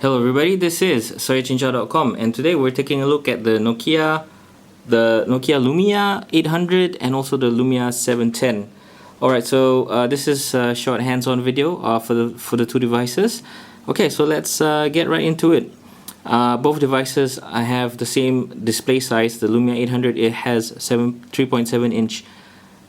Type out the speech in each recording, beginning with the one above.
Hello everybody, this is soyachincha.com and today we're taking a look at the Nokia Lumia 800 and also the Lumia 710. Alright, so this is a short hands-on video for the two devices. Okay, so let's get right into it. Both devices have the same display size. The Lumia 800, it has 3.7 inch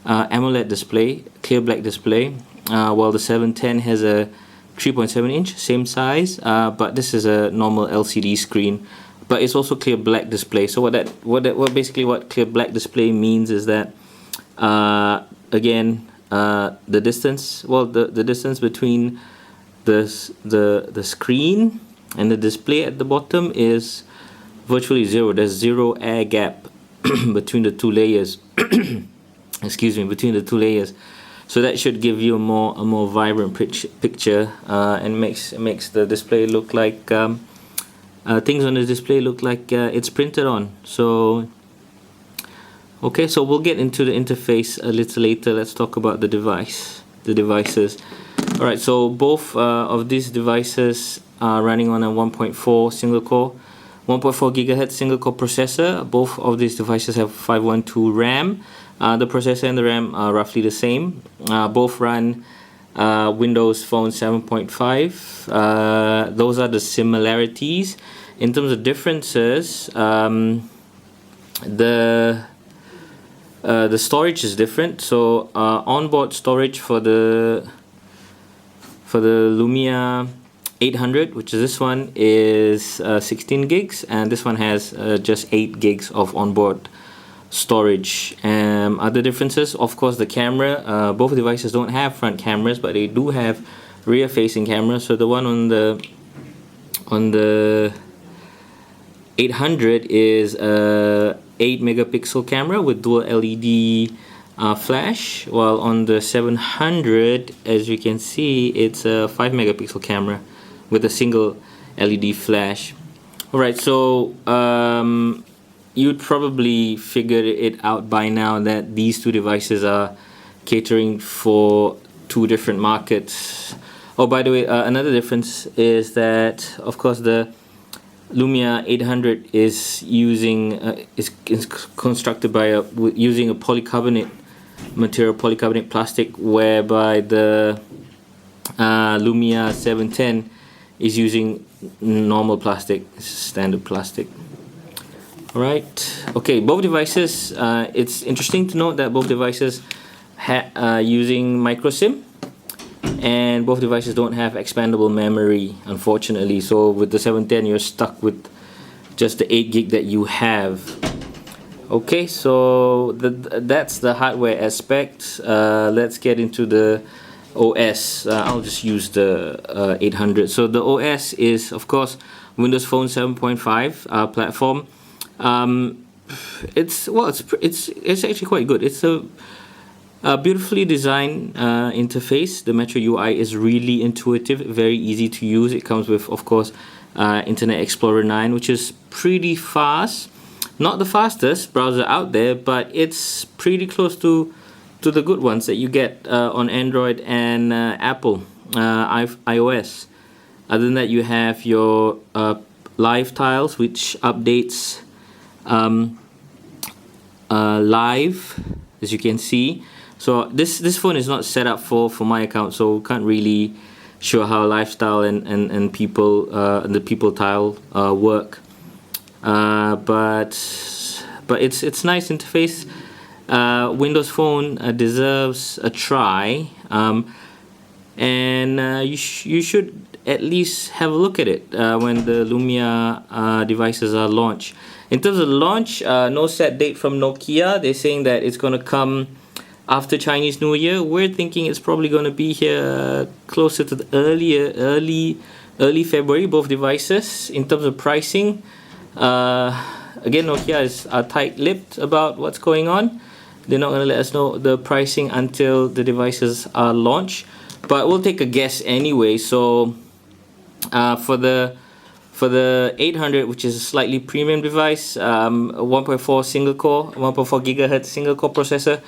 AMOLED display, clear black display, while the 710 has a 3.7 inch, same size, but this is a normal LCD screen, but it's also clear black display. So what clear black display means is that again, the distance, the distance between the screen and the display at the bottom is virtually zero. There's zero air gap between the two layers. Excuse me, between the two layers. So that should give you a more vibrant picture, and makes the display look like things on the display look like it's printed on. So okay, so we'll get into the interface a little later. Let's talk about the devices. All right, so both of these devices are running on a 1.4 single core, 1.4 gigahertz single core processor. Both of these devices have 512 RAM. The processor and the RAM are roughly the same. Both run Windows Phone 7.5. Those are the similarities. In terms of differences, the storage is different. So onboard storage for the Lumia 800, which is this one, is 16 gigs, and this one has just 8 gigs of onboard storage. Other differences, of course, the camera. Both devices don't have front cameras, but they do have rear facing cameras. So the one on the 800 is a 8 megapixel camera with dual LED flash, while on the 700, as you can see, it's a 5 megapixel camera with a single LED flash. Alright, so you'd probably figured it out by now that these two devices are catering for two different markets. Oh, by the way, another difference is that, of course, the Lumia 800 is using is constructed by using a polycarbonate material, polycarbonate plastic, whereby the Lumia 710 is using normal plastic, standard plastic. Alright, okay, both devices, it's interesting to note that both devices using micro SIM, and both devices don't have expandable memory, unfortunately. So with the 710, you're stuck with just the 8 gig that you have. Okay, so that's the hardware aspect. Let's get into the OS. I'll just use the 800. So the OS is, of course, Windows Phone 7.5 platform. It's actually quite good. It's a beautifully designed interface. The Metro UI is really intuitive, very easy to use. It comes with, of course, Internet Explorer 9, which is pretty fast. Not the fastest browser out there, but it's pretty close to the good ones that you get on Android and Apple iOS. Other than that, you have your live tiles, which updates live, as you can see. So this phone is not set up for my account, so can't really show how lifestyle and the people tile work. But it's nice interface. Windows Phone deserves a try, and you should at least have a look at it when the Lumia devices are launched. In terms of launch, no set date from Nokia. They're saying that it's going to come after Chinese New Year. We're thinking it's probably going to be here closer to the early February, both devices. In terms of pricing, again, Nokia is tight-lipped about what's going on. They're not going to let us know the pricing until the devices are launched, but we'll take a guess anyway. So for the 800, which is a slightly premium device, 1.4 single core, 1.4 gigahertz single core processor,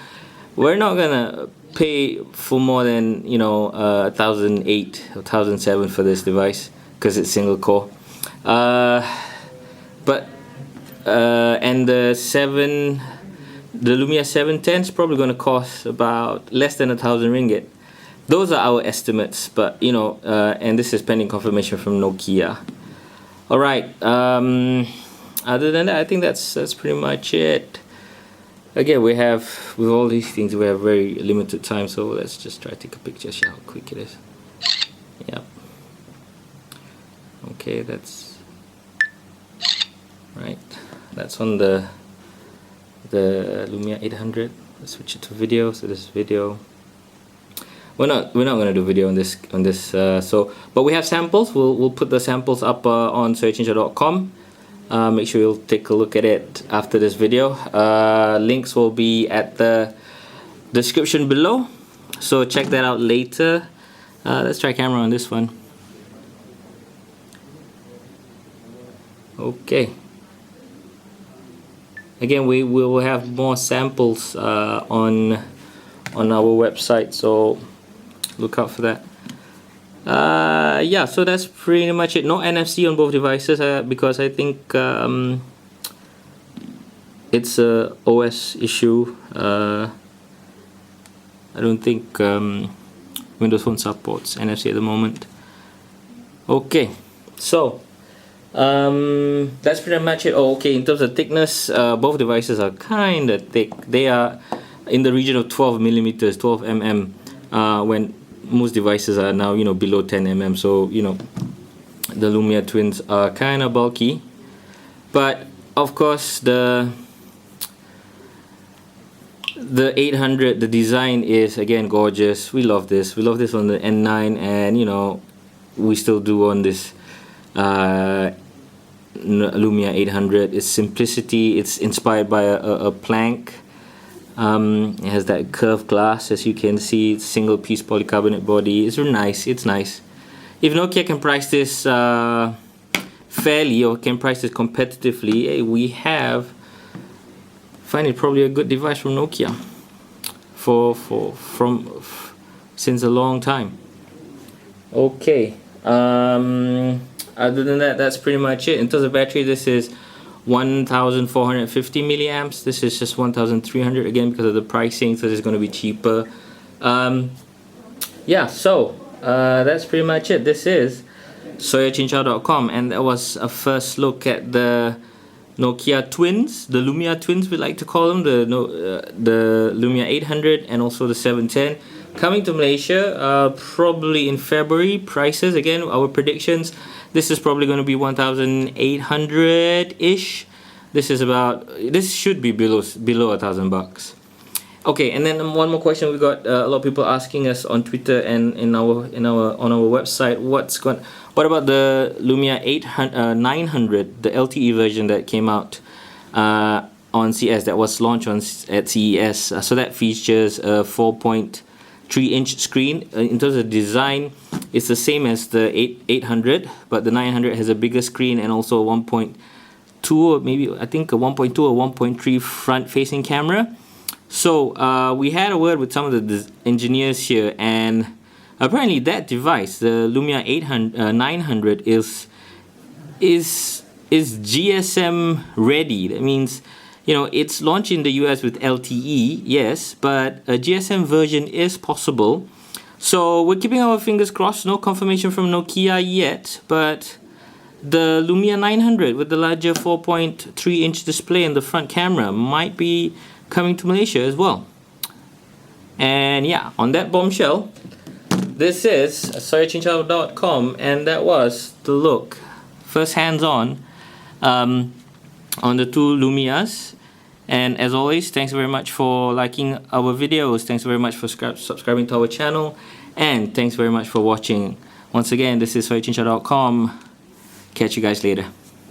we're not gonna pay for more than 1,008 or 1,007 for this device because it's single core. But and the Lumia 710 is probably going to cost about less than 1,000 ringgit. Those are our estimates, but you know, and this is pending confirmation from Nokia. All right. Other than that, I think that's pretty much it. Again, with all these things, we have very limited time, so let's just try to take a picture, see how quick it is. Yep. Okay, that's right. That's on the Lumia 800. Let's switch it to video. So this is video. We're not going to do video on this but we have samples. We'll put the samples up on soyachincha.com. Make sure you'll take a look at it after this video. Links will be at the description below, so check that out later. Let's try camera on this one. Okay. Again, we will have more samples on our website, so look out for that. Yeah, so that's pretty much it. No NFC on both devices because I think it's a OS issue. I don't think Windows Phone supports NFC at the moment. Okay, so that's pretty much it. Oh, okay, in terms of thickness, both devices are kind of thick. They are in the region of 12 millimeters, 12 mm, when most devices are now, you know, below 10 mm. So, you know, the Lumia twins are kind of bulky, but of course the 800, the design is again gorgeous. We love this. We love this on the N9, and you know, we still do on this Lumia 800. Its simplicity, it's inspired by a plank. It has that curved glass, as you can see. It's single piece polycarbonate body. It's really nice. It's nice. If Nokia can price this fairly, or can price this competitively, we find it probably a good device from Nokia since a long time. Okay. Other than that, that's pretty much it. In terms of battery, this is 1,450 milliamps. This is just 1,300 again because of the pricing, so this is going to be cheaper. Yeah, so that's pretty much it. This is soyachincha.com, and that was a first look at the Nokia twins, the Lumia twins we like to call them, the Lumia 800 and also the 710, coming to Malaysia probably in February. Prices, again, our predictions, this is probably going to be 1,800 ish. This should be below $1,000. Okay, and then one more question. We got a lot of people asking us on Twitter and on our website. What about the Lumia 900, the LTE version that came out on CES, that was launched at CES? So that features a 4.3-inch screen. In terms of design, it's the same as the 800, but the 900 has a bigger screen and also a 1.2, or maybe I think a 1.2 or 1.3 front-facing camera. So we had a word with some of the engineers here, and apparently that device, the Lumia 900, is GSM ready. That means, you know, it's launched in the US with LTE, yes, but a GSM version is possible. So we're keeping our fingers crossed. No confirmation from Nokia yet, but the Lumia 900 with the larger 4.3-inch display and the front camera might be coming to Malaysia as well. And yeah, on that bombshell, this is soyachincha.com, and that was the look, first hands-on, on the two Lumias. And as always, thanks very much for liking our videos. Thanks very much for subscribing to our channel, and thanks very much for watching. Once again, this is soyachincha.com. Catch you guys later.